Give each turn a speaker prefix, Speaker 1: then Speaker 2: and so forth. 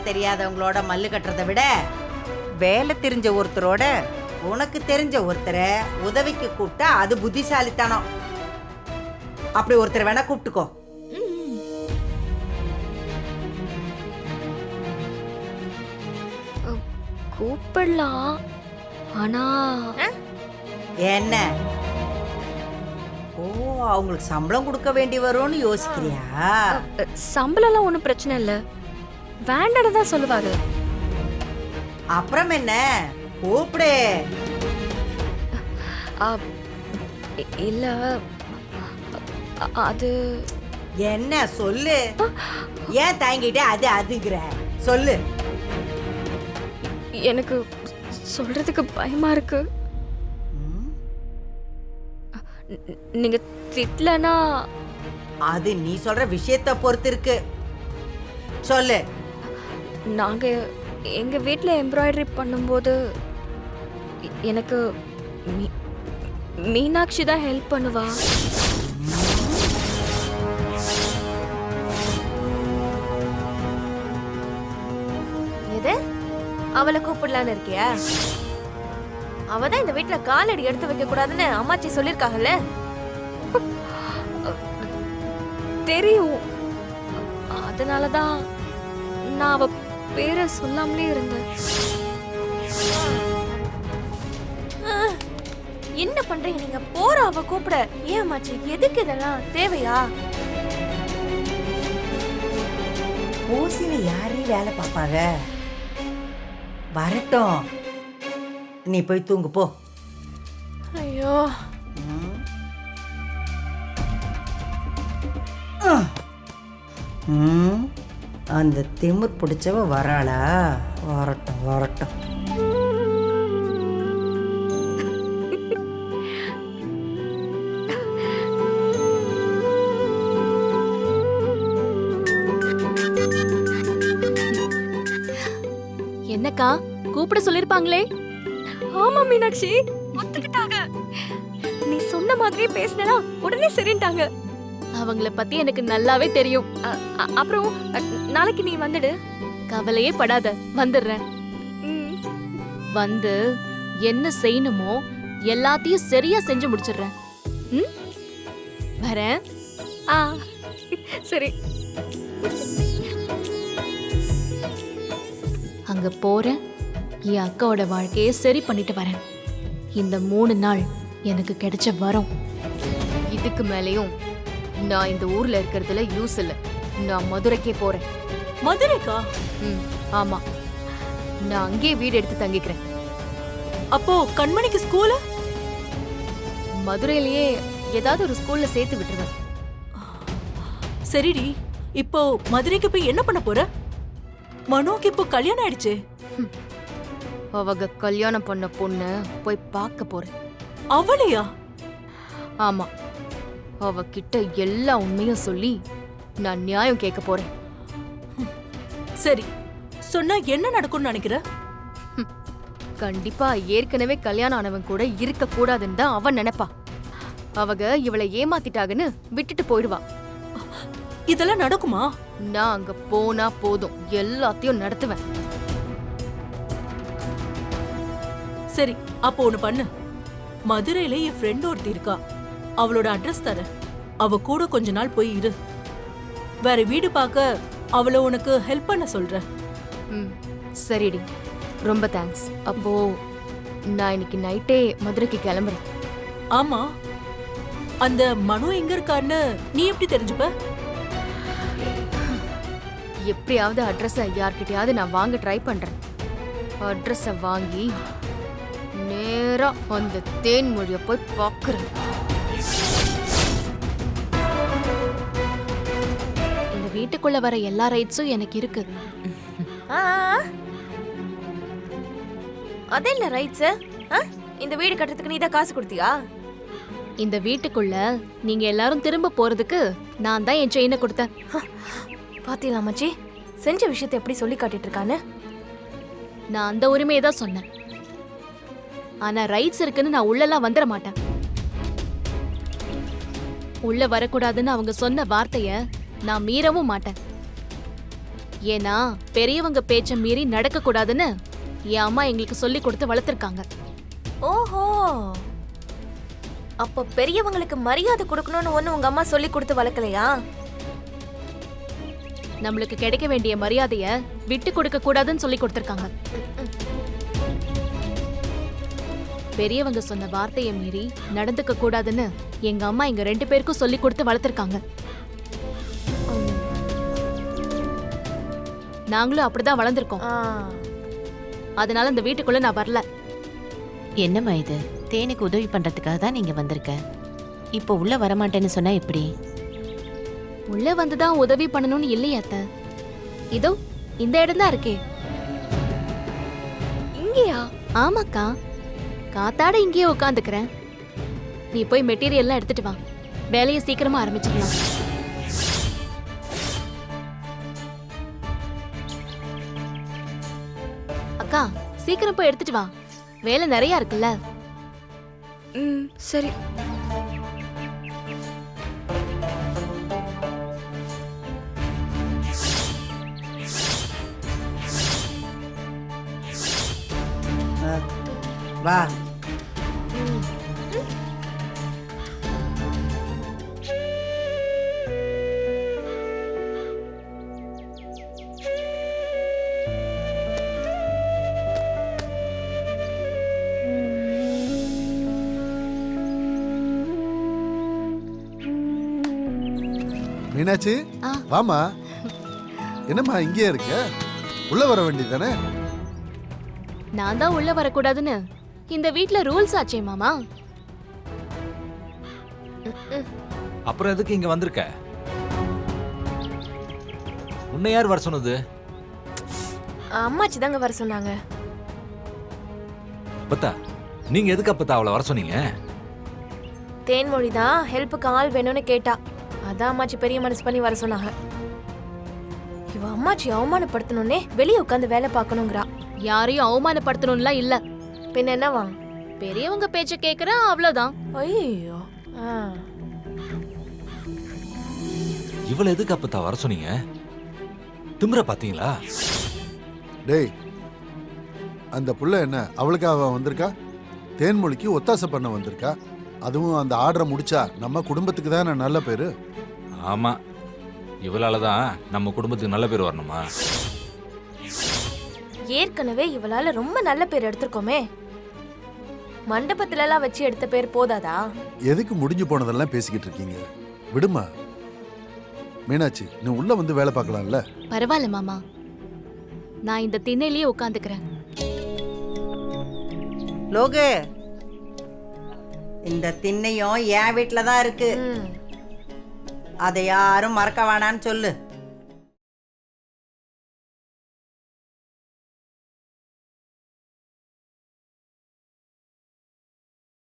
Speaker 1: தெரியாதவங்களோட மல்லு கட்டுறதை விட வேலை தெரிஞ்ச ஒருத்தரோட உனக்கு தெரிஞ்ச ஒருத்தரை உதவிக்கு கூப்பிட்டா அது புத்திசாலித்தனம். அப்படி ஒருத்தர் வேணா கூப்பிட்டுக்கோ.
Speaker 2: கூப்பிடலாம். ஆனா
Speaker 1: என்ன? ஓ, அவங்களுக்கு சம்பளம் கொடுக்க வேண்டி வரும்னு யோசிக்கிறியா?
Speaker 2: சம்பளம்லாம் ஒன்றும் பிரச்சனை இல்லை, வேண்டான்னு தான் சொல்லுவாரு.
Speaker 1: அப்புறம் என்ன, கூப்பிடு.
Speaker 2: இல்ல அது
Speaker 1: என்ன சொல்லு. ஏன் தாங்கிட்டே அது அதுங்கிற சொல்லு.
Speaker 2: எனக்கு சொல்றதுக்கு பயமா இருக்கு. நீங்க திட்டலனா
Speaker 1: அது நீ சொல்ற விஷயத்தை பொறுத்து இருக்கு. சொல்லு.
Speaker 2: நாங்க எங்க வீட்ல எம்ப்ராய்டரி பண்ணும்போது எனக்கு மீனாட்சி தான் ஹெல்ப் பண்ணுவா.
Speaker 3: எது? அவளை கூப்பிடலான்னு இருக்கியா? அவதான் இந்த வீட்டுல காலடி எடுத்து வைக்க கூடாதுன்னு அம்மாச்சி சொல்லிருக்காங்கல்ல.
Speaker 2: தெரியும், அதனாலதான் நான் அவ பேரை சொல்லாமலே இருந்தேன்.
Speaker 3: என்ன பண்றீங்க நீங்க? போற அவ கூப்பிட. ஏன் அம்மாச்சி, எதுக்கு இதெல்லாம் தேவையா?
Speaker 1: ஓசில யாரையும் வேலை பார்ப்பாங்க? வரட்டும், நீ போய் தூங்கு போ.
Speaker 3: ஐயோ,
Speaker 1: அந்த திமிர் பிடிச்சவ வராளா? வரட்டும் வரட்டும்.
Speaker 4: என்னக்கா கூப்பிட சொல்லிருப்பாங்களே?
Speaker 2: ஆமா மீனாட்சி, ஒத்துக்கிட்டாங்க. நீ சொன்ன மாதிரி பேசினா உடனே சரின்ட்டாங்க.
Speaker 4: அவங்கள பத்தி எனக்கு நல்லாவே தெரியும்.
Speaker 2: அப்புறம் நாளைக்கு நீ வந்துடு.
Speaker 4: கவலையே படாத, வந்துடுறேன். வந்து என்ன செய்யணுமோ எல்லாத்தையும் சரியா செஞ்சு முடிச்சிடுறேன். வரேன்.
Speaker 2: சரி.
Speaker 4: அங்க போறேன், என் அக்காவோட வாழ்க்கையை சரி பண்ணிட்டு வரேன். இந்த 3 நாள் எனக்கு கிடைச்ச வரம். இதுக்கு மேலேயும் நான் இந்த ஊர்ல இருக்கிறதுல யூஸ் இல்ல. நான் மதுரைக்கே போறேன்.
Speaker 3: மதுரைக்கா?
Speaker 4: ஆமா, நான் அங்கேயே வீடு எடுத்து தங்கிக்கிறேன்.
Speaker 3: அப்போ கண்மணிக்கு ஸ்கூலு?
Speaker 4: மதுரையிலேயே ஏதாவது ஒரு ஸ்கூல்ல சேர்த்து விட்டுருவேன்.
Speaker 3: சரிடி, இப்போ மதுரைக்கு போய் என்ன பண்ண போற? மனோக்கு இப்போ கல்யாணம் ஆயிடுச்சு.
Speaker 4: அவங்க கல்யாணம் பண்ண பொண்ணு போய் பார்க்க போறேன்.
Speaker 3: அவளையா?
Speaker 4: ஆமா, அவகிட்ட எல்லா உண்மையும் சொல்லி நான் நியாயம் கேட்க போறேன்.
Speaker 3: சரி, சொன்னா என்ன நடக்கும்னு நினைக்கிற?
Speaker 4: கண்டிப்பா ஏற்கனவே கல்யாணம் ஆனவன் கூட இருக்க கூடாதுன்னு தான் அவன் நினைப்பா. அவங்க இவளை ஏமாத்திட்டாங்கன்னு விட்டுட்டு போயிடுவா.
Speaker 3: இதெல்லாம் நடக்குமா?
Speaker 4: நான் அங்க போனா போதும், எல்லாத்தையும் நடத்துவேன்.
Speaker 3: சரி, அப்போ ஒண்ணு பண்ணு. மதுரையில என் ஃப்ரெண்ட் ஒருத்தி இருக்கா, அவளோட அட்ரஸ் தர. அவ கூட கொஞ்ச நாள் போய் இரு. வேற வீடு பார்க்க அவளை உனக்கு ஹெல்ப் பண்ண சொல்றேன்.
Speaker 4: சரிடி, ரொம்ப தேங்க்ஸ். அப்போ நான் இன்னைக்கு நைட்டே மதுரைக்கு கிளம்புறேன்.
Speaker 3: ஆமா, அந்த மனு எங்க இருக்கான்னு நீ எப்படி தெரிஞ்சுப்ப?
Speaker 4: எப்படியாவது அட்ரஸை யார்கிட்டயாவது நான் வாங்க ட்ரை பண்றேன். அட்ரஸை வாங்கி நேரா அந்த தேன்மொழியை போய் பார்க்குறேன். இந்த வீட்டுக்குள்ள வர எல்லா ரைட்ஸும் எனக்கு இருக்கு.
Speaker 3: அதென்ன ரைட்ஸ்? இந்த வீடு கட்டுறதுக்கு நீ தான் காசு கொடுத்தியா?
Speaker 4: இந்த வீட்டுக்குள்ள நீங்க எல்லாரும் திரும்ப போறதுக்கு நான் தான் என் செயினை கொடுத்தேன்.
Speaker 3: பாத்தீங்களா மச்சி, செஞ்ச விஷயத்தை எப்படி சொல்லி காட்டிட்டு இருக்கான்னு?
Speaker 4: நான் அந்த உரிமையை தான் சொன்னேன். ஆனா ரைட்ஸ் இருக்குன்னு நான் உள்ளெல்லாம் வந்துட மாட்டேன். உள்ள வரக்கூடாதுன்னு அவங்க சொன்ன வார்த்தைய நான் மீறவும் மாட்டேன். ஏன்னா பெரியவங்க பேச்ச மீறி நடக்க கூடாதுன்னு என் அம்மா எங்களுக்கு சொல்லி கொடுத்து வளர்த்திருக்காங்க.
Speaker 2: ஓஹோ, அப்ப பெரியவங்களுக்கு மரியாதை கொடுக்கணும்னு ஒண்ணு உங்க அம்மா சொல்லி கொடுத்து வளர்க்கலையா?
Speaker 4: நம்மளுக்கு கிடைக்க வேண்டிய மரியாதைய விட்டு கொடுக்க கூடாதுன்னு சொல்லி கொடுத்திருக்காங்க. பெரியவங்க சொன்ன வார்த்தையை மீறி நடந்துக்க கூடாதுன்னு எங்க அம்மா எங்க 2 பேருக்கும் சொல்லி கொடுத்து வளர்த்திருக்காங்க. நாங்களும் அப்படிதான் வளர்ந்துருக்கோம். அதனால இந்த வீட்டுக்குள்ள நான் வரல.
Speaker 5: என்னம்மா இது? தேனுக்கு உதவி பண்றதுக்காக தான் நீங்க வந்திருக்க. இப்போ உள்ள வரமாட்டேன்னு சொன்னா எப்படி?
Speaker 4: உள்ள வந்துதான் உதவி பண்ணணும்னு இல்லையா அத்தை? இதோ இந்த இடம் தான் இருக்கே.
Speaker 2: இங்கயா?
Speaker 4: ஆமாக்கா, காத்தாட இங்கேயே உட்காந்துக்கிறேன். நீ போய் மெட்டீரியல்லாம் எடுத்துட்டு வா, வேலையை சீக்கிரமா ஆரம்பிச்சிடலாம். அக்கா சீக்கிரம் போய் எடுத்துட்டு வா, வேலை நிறைய இருக்குல்ல.
Speaker 2: சரி.
Speaker 1: வா.
Speaker 6: மீனாட்சி,
Speaker 4: ஆ.
Speaker 6: வாமா. என்னம்மா இங்கே இருக்க? உள்ள வர வேண்டியதானே?
Speaker 4: நான் தான் உள்ள வரக்கூடாதுன்னு இந்த வீட்ல ரூல்ஸ் ஆச்சே மாமா.
Speaker 7: அப்புறம் எதுக்கு இங்க வந்திருக்க? உன்னை யார் வர சொன்னது?
Speaker 2: அம்மாச்சி தாங்க வர சொன்னாங்க.
Speaker 7: அப்பத்தா, நீங்க எதுக்கு அப்பத்தா அவளை வர சொன்னீங்க?
Speaker 2: தேன்மொழி தான் ஹெல்ப்புக்கு ஆள் வேணும்னு கேட்டா, அதான் அம்மாச்சி பெரிய மனசு பண்ணி வர சொன்னாங்க. இவ அம்மாச்சி அவமானப்படுத்தணும்னே வெளியே உட்காந்து வேலை பார்க்கணுங்கிறா.
Speaker 4: யாரையும் அவமானப்படுத்தணும்லாம் இல்ல,
Speaker 2: பின்ன என்னவா?
Speaker 4: பெரியவங்க பேச்ச கேக்குறேன் அவ்வளவுதான்.
Speaker 2: ஐயோ,
Speaker 7: இவளை எதுக்கு அப்பத்தா வர சொன்னீங்க? திமிர பாத்தீங்களா?
Speaker 6: டேய், அந்த புள்ள என்ன அவளுக்காக வந்திருக்கா? தேன்மொழிக்கு ஒத்தாசை பண்ண வந்திருக்கா. அதுவும் அந்த ஆர்டரை முடிச்சா நம்ம குடும்பத்துக்கு தானே நல்ல பேரு.
Speaker 7: ஆமா, இவளாலதான் நம்ம குடும்பத்துக்கு நல்ல பேர் வரணுமா?
Speaker 2: ஏற்கனவே இவளால ரொம்ப நல்ல பேர் எடுத்திருக்கோமே. மண்டபத்துல எல்லாம் வச்சு எடுத்த பேர் போதாதா?
Speaker 6: எதுக்கு முடிஞ்சு போனதெல்லாம் பேசிக்கிட்டு இருக்கீங்க? விடுமா. மீனாட்சி, நீ உள்ள வந்து வேலை பார்க்கலாம்ல.
Speaker 4: பரவாயில்ல மாமா, நான் இந்த திண்ணையிலேயே உட்காந்துக்கிறேன்.
Speaker 1: லோகு, இந்த திண்ணையும் என் வீட்டில தான் இருக்கு. அதை யாரும் மறக்க வேணான்னு சொல்லு.